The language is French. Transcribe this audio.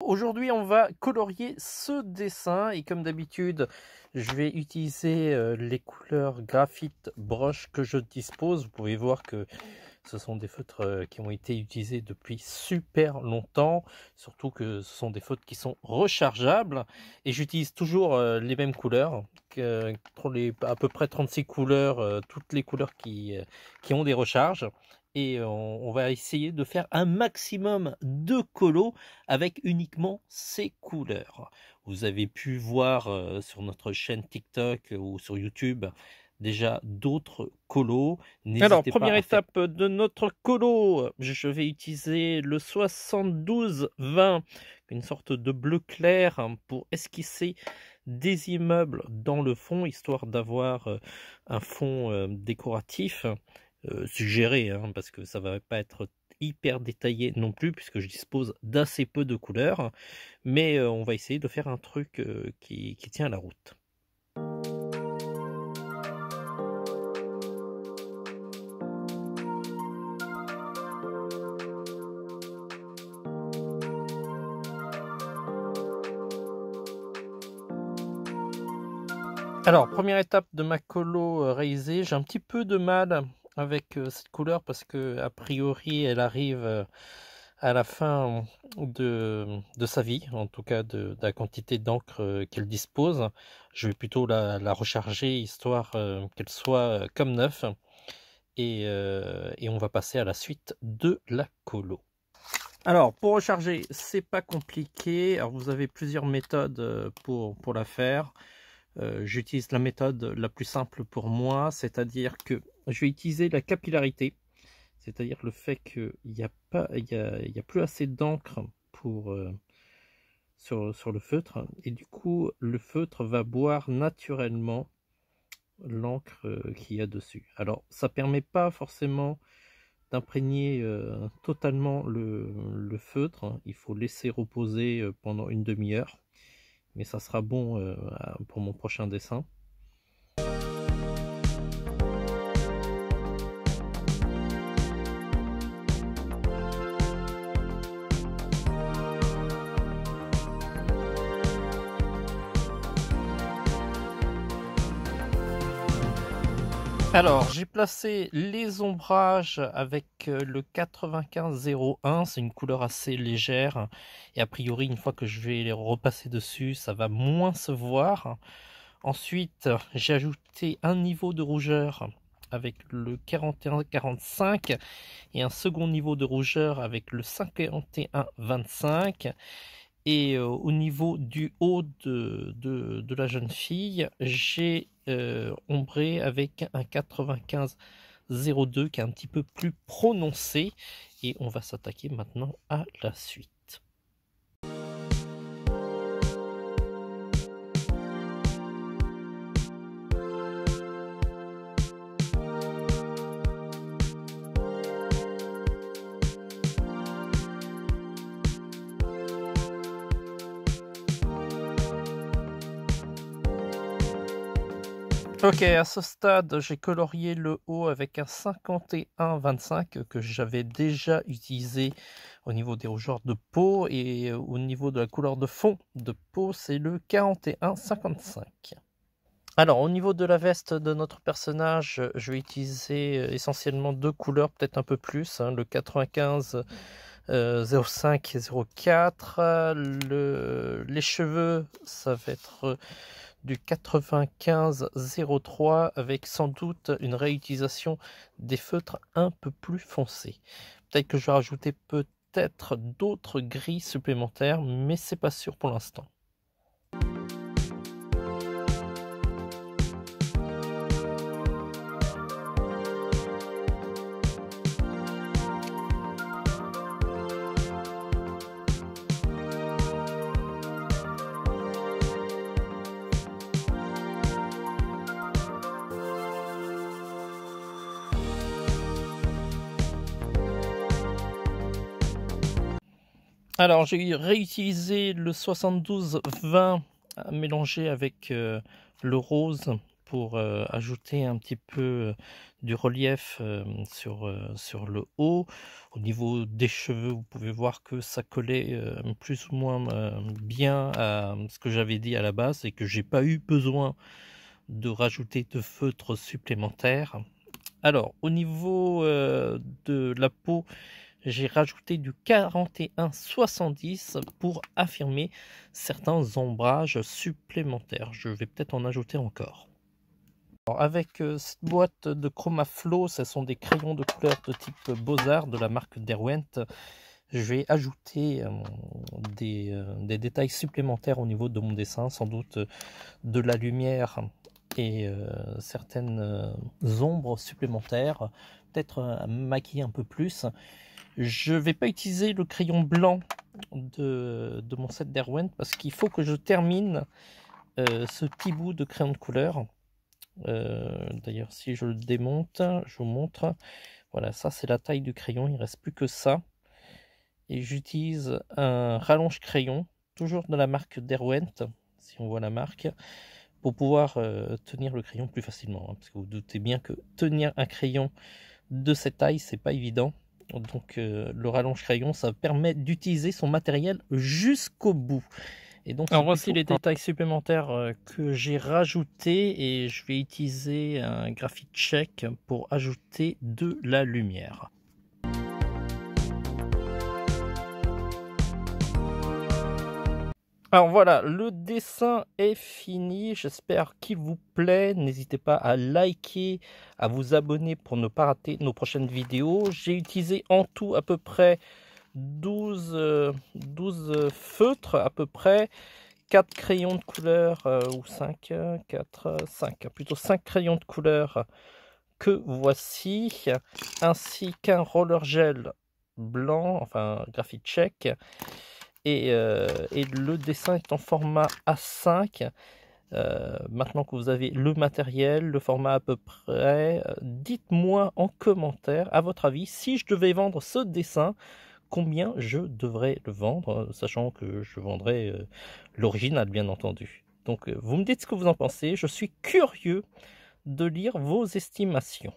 Aujourd'hui, on va colorier ce dessin et comme d'habitude, je vais utiliser les couleurs graphite broche que je dispose. Vous pouvez voir que ce sont des feutres qui ont été utilisés depuis super longtemps, surtout que ce sont des feutres qui sont rechargeables et j'utilise toujours les mêmes couleurs, à peu près 36 couleurs, toutes les couleurs qui ont des recharges. Et on va essayer de faire un maximum de colos avec uniquement ces couleurs. Vous avez pu voir sur notre chaîne TikTok ou sur YouTube déjà d'autres colos. Alors, première étape de notre colo, je vais utiliser le 72-20, une sorte de bleu clair pour esquisser des immeubles dans le fond, histoire d'avoir un fond décoratif. Suggéré, hein, parce que ça va pas être hyper détaillé non plus puisque je dispose d'assez peu de couleurs, mais on va essayer de faire un truc qui tient la route. Alors, première étape de ma colo réalisée, j'ai un petit peu de mal avec cette couleur parce que a priori elle arrive à la fin de sa vie, en tout cas de la quantité d'encre qu'elle dispose. Je vais plutôt la recharger histoire qu'elle soit comme neuf et on va passer à la suite de la colo. Alors pour recharger, c'est pas compliqué. Alors vous avez plusieurs méthodes pour la faire. J'utilise la méthode la plus simple pour moi, c'est-à-dire que je vais utiliser la capillarité, c'est-à-dire le fait qu'il n'y a plus assez d'encre sur le feutre, et du coup le feutre va boire naturellement l'encre qu'il y a dessus. Alors ça permet pas forcément d'imprégner totalement le feutre, il faut laisser reposer pendant une demi-heure. Mais ça sera bon pour mon prochain dessin. Alors, j'ai placé les ombrages avec le 95-01, c'est une couleur assez légère, et a priori, une fois que je vais les repasser dessus, ça va moins se voir. Ensuite, j'ai ajouté un niveau de rougeur avec le 41-45 et un second niveau de rougeur avec le 51-25. Et au niveau du haut de la jeune fille, j'ai ombré avec un 95-02 qui est un petit peu plus prononcé. Et on va s'attaquer maintenant à la suite. Ok, à ce stade, j'ai colorié le haut avec un 51-25 que j'avais déjà utilisé au niveau des rougeurs de peau, et au niveau de la couleur de fond de peau, c'est le 41-55. Alors, au niveau de la veste de notre personnage, je vais utiliser essentiellement deux couleurs, peut-être un peu plus, hein, le 95 05 et 04. Les cheveux, ça va être du 95-03 avec sans doute une réutilisation des feutres un peu plus foncés. Peut-être que je vais rajouter peut-être d'autres gris supplémentaires, mais c'est pas sûr pour l'instant. Alors, j'ai réutilisé le 72-20 mélangé avec le rose pour ajouter un petit peu du relief sur le haut. Au niveau des cheveux, vous pouvez voir que ça collait plus ou moins bien à ce que j'avais dit à la base et que j'ai pas eu besoin de rajouter de feutre supplémentaire. Alors, au niveau de la peau, j'ai rajouté du 41-70 pour affirmer certains ombrages supplémentaires. Je vais peut-être en ajouter encore. Alors, avec cette boîte de Chromaflow, ce sont des crayons de couleur de type Beaux-Arts de la marque Derwent. Je vais ajouter des détails supplémentaires au niveau de mon dessin, sans doute de la lumière et certaines ombres supplémentaires, peut-être maquiller un peu plus. Je ne vais pas utiliser le crayon blanc de mon set Derwent parce qu'il faut que je termine ce petit bout de crayon de couleur. D'ailleurs, si je le démonte, je vous montre. Voilà, ça c'est la taille du crayon, il ne reste plus que ça. Et j'utilise un rallonge crayon, toujours de la marque Derwent, si on voit la marque, pour pouvoir tenir le crayon plus facilement. Hein, parce que vous doutez bien que tenir un crayon de cette taille, c'est pas évident. Donc le rallonge crayon, ça permet d'utiliser son matériel jusqu'au bout. Et donc, alors voici les détails supplémentaires que j'ai rajoutés et je vais utiliser un graphite check pour ajouter de la lumière. Alors voilà, le dessin est fini, j'espère qu'il vous plaît. N'hésitez pas à liker, à vous abonner pour ne pas rater nos prochaines vidéos. J'ai utilisé en tout à peu près 12 feutres, à peu près 4 crayons de couleur, ou 5, 4, 5, plutôt 5 crayons de couleur que voici, ainsi qu'un roller gel blanc, enfin graphite check. Et le dessin est en format A5. Maintenant que vous avez le matériel, le format à peu près, dites-moi en commentaire, à votre avis, si je devais vendre ce dessin, combien je devrais le vendre, sachant que je vendrai l'original, bien entendu. Donc, vous me dites ce que vous en pensez. Je suis curieux de lire vos estimations.